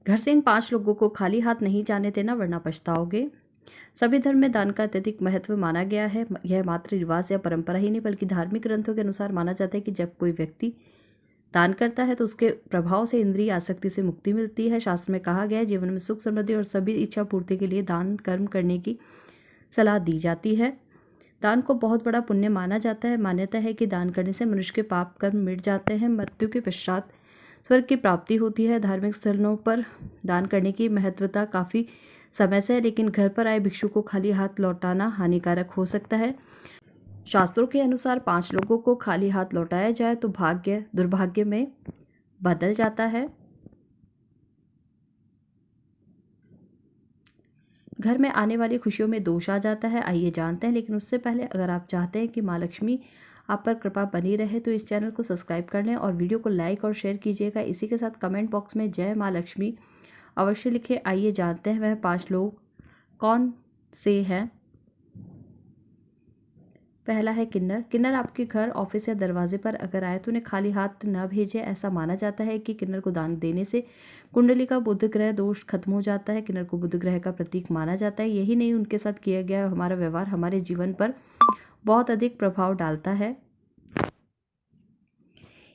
घर से इन 5 लोगों को खाली हाथ नहीं जाने देना वरना पछताओगे। सभी धर्म में दान का अत्यधिक महत्व माना गया है। यह मात्र रिवाज या परंपरा ही नहीं बल्कि धार्मिक ग्रंथों के अनुसार माना जाता है कि जब कोई व्यक्ति दान करता है तो उसके प्रभाव से इंद्रिय आसक्ति से मुक्ति मिलती है। शास्त्र में कहा गया है जीवन में सुख समृद्धि और सभी इच्छा पूर्ति के लिए दान कर्म करने की सलाह दी जाती है। दान को बहुत बड़ा पुण्य माना जाता है। मान्यता है कि दान करने से मनुष्य के पाप कर्म मिट जाते हैं। मृत्यु के पश्चात स्वर्ग की प्राप्ति होती है। धार्मिक स्थलों पर दान करने की महत्वता काफ़ी समय से है, लेकिन घर पर आए भिक्षु को खाली हाथ लौटाना हानिकारक हो सकता है। शास्त्रों के अनुसार 5 लोगों को खाली हाथ लौटाया जाए तो भाग्य दुर्भाग्य में बदल जाता है। घर में आने वाली खुशियों में दोष आ जाता है। आइए जानते हैं, लेकिन उससे पहले अगर आप चाहते हैं कि माँ लक्ष्मी आप पर कृपा बनी रहे तो इस चैनल को सब्सक्राइब कर लें और वीडियो को लाइक और शेयर कीजिएगा। इसी के साथ कमेंट बॉक्स में जय माँ लक्ष्मी अवश्य लिखें। आइए जानते हैं वह 5 लोग कौन से हैं। पहला है किन्नर। किन्नर आपके घर, ऑफिस या दरवाजे पर अगर आए तो उन्हें खाली हाथ न भेजें। ऐसा माना जाता है कि किन्नर को दान देने से कुंडली का बुध ग्रह दोष खत्म हो जाता है। किन्नर को बुध ग्रह का प्रतीक माना जाता है। यही नहीं, उनके साथ किया गया हमारा व्यवहार हमारे जीवन पर बहुत अधिक प्रभाव डालता है।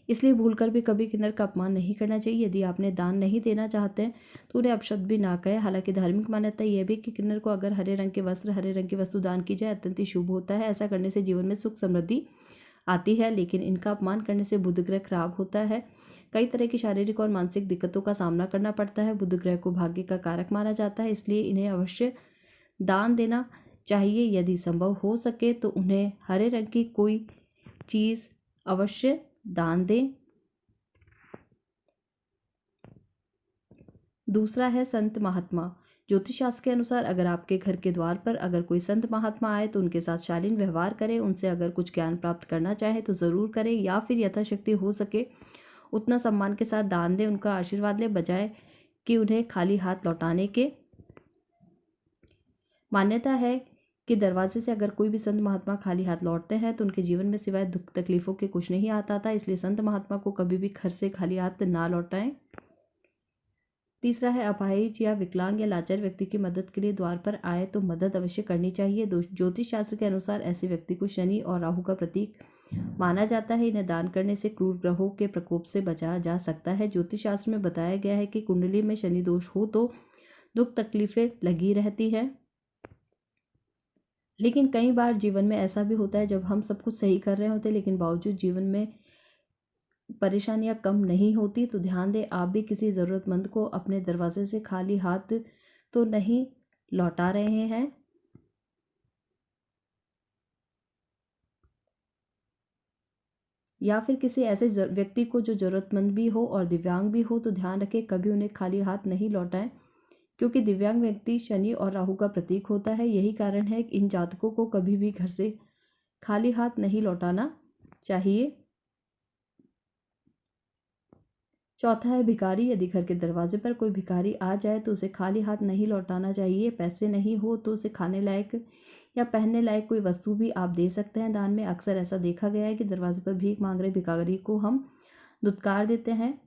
इसलिए भूलकर भी कभी किन्नर का अपमान नहीं करना चाहिए। यदि आपने दान नहीं देना चाहते हैं तो उन्हें अपशब्द भी ना कहें। हालांकि धार्मिक मान्यता यह भी कि किन्नर को अगर हरे रंग के वस्त्र, हरे रंग की वस्तु दान की जाए अत्यंत ही शुभ होता है। ऐसा करने से जीवन में सुख समृद्धि आती है, लेकिन इनका अपमान करने से बुध ग्रह खराब होता है। कई तरह की शारीरिक और मानसिक दिक्कतों का सामना करना पड़ता है। बुध ग्रह को भाग्य का कारक माना जाता है, इसलिए इन्हें अवश्य दान देना चाहिए। यदि संभव हो सके तो उन्हें हरे रंग की कोई चीज़ अवश्य दान दें। दूसरा है संत महात्मा। ज्योतिष शास्त्र के अनुसार अगर आपके घर के द्वार पर अगर कोई संत महात्मा आए तो उनके साथ शालीन व्यवहार करें। उनसे अगर कुछ ज्ञान प्राप्त करना चाहें तो ज़रूर करें, या फिर यथाशक्ति हो सके उतना सम्मान के साथ दान दें, उनका आशीर्वाद लें, बजाय कि उन्हें खाली हाथ लौटाने के। मान्यता है कि दरवाजे से अगर कोई भी संत महात्मा खाली हाथ लौटते हैं तो उनके जीवन में सिवाय दुख तकलीफों के कुछ नहीं आता था। इसलिए संत महात्मा को कभी भी घर से खाली हाथ ना लौटाएं। तीसरा है अपाहिज या विकलांग या लाचार व्यक्ति की मदद के लिए द्वार पर आए तो मदद अवश्य करनी चाहिए। ज्योतिष शास्त्र के अनुसार ऐसे व्यक्ति को शनि और राहु का प्रतीक माना जाता है। इन्हें दान करने से क्रूर ग्रहों के प्रकोप से बचाया जा सकता है। ज्योतिष शास्त्र में बताया गया है कि कुंडली में शनि दोष हो तो दुख तकलीफें लगी रहती है, लेकिन कई बार जीवन में ऐसा भी होता है जब हम सब कुछ सही कर रहे होते लेकिन बावजूद जीवन में परेशानियां कम नहीं होती। तो ध्यान दें, आप भी किसी ज़रूरतमंद को अपने दरवाजे से खाली हाथ तो नहीं लौटा रहे हैं। या फिर किसी ऐसे व्यक्ति को जो ज़रूरतमंद भी हो और दिव्यांग भी हो तो ध्यान रखें कभी उन्हें खाली हाथ नहीं लौटाएं, क्योंकि दिव्यांग व्यक्ति शनि और राहु का प्रतीक होता है। यही कारण है कि इन जातकों को कभी भी घर से खाली हाथ नहीं लौटाना चाहिए। चौथा है भिखारी। यदि घर के दरवाजे पर कोई भिखारी आ जाए तो उसे खाली हाथ नहीं लौटाना चाहिए। पैसे नहीं हो तो उसे खाने लायक या पहनने लायक कोई वस्तु भी आप दे सकते हैं दान में। अक्सर ऐसा देखा गया है कि दरवाजे पर भीख मांग रहे भिखारी को हम दुत्कार देते हैं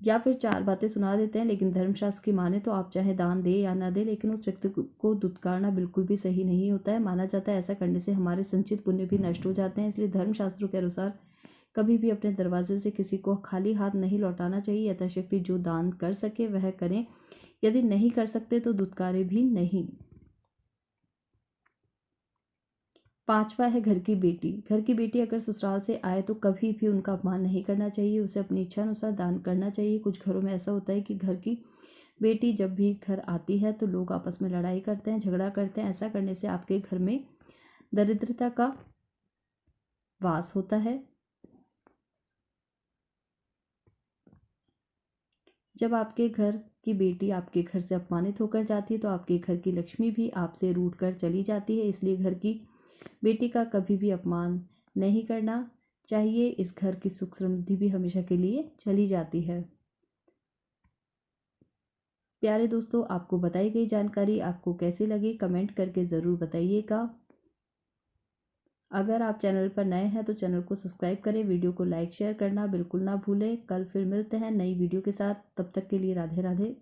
या फिर 4 बातें सुना देते हैं, लेकिन धर्मशास्त्र की माने तो आप चाहे दान दे या ना दे, लेकिन उस व्यक्ति को दुत्कारना बिल्कुल भी सही नहीं होता है। माना जाता है ऐसा करने से हमारे संचित पुण्य भी नष्ट हो जाते हैं। इसलिए धर्मशास्त्रों के अनुसार कभी भी अपने दरवाजे से किसी को खाली हाथ नहीं लौटाना चाहिए। यथाशक्ति जो दान कर सके वह करें, यदि नहीं कर सकते तो दुत्कारे भी नहीं। पांचवा है घर की बेटी। घर की बेटी अगर ससुराल से आए तो कभी भी उनका अपमान नहीं करना चाहिए, उसे अपनी इच्छा अनुसार दान करना चाहिए। कुछ घरों में ऐसा होता है कि घर की बेटी जब भी घर आती है तो लोग आपस में लड़ाई करते हैं, झगड़ा करते हैं। ऐसा करने से आपके घर में दरिद्रता का वास होता है। जब आपके घर की बेटी आपके घर से अपमानित होकर जाती है तो आपके घर की लक्ष्मी भी आपसे रूठ कर चली जाती है। इसलिए घर की बेटी का कभी भी अपमान नहीं करना चाहिए। इस घर की सुख समृद्धि भी हमेशा के लिए चली जाती है। प्यारे दोस्तों, आपको बताई गई जानकारी आपको कैसी लगी कमेंट करके ज़रूर बताइएगा। अगर आप चैनल पर नए हैं तो चैनल को सब्सक्राइब करें, वीडियो को लाइक शेयर करना बिल्कुल ना भूलें। कल फिर मिलते हैं नई वीडियो के साथ, तब तक के लिए राधे राधे।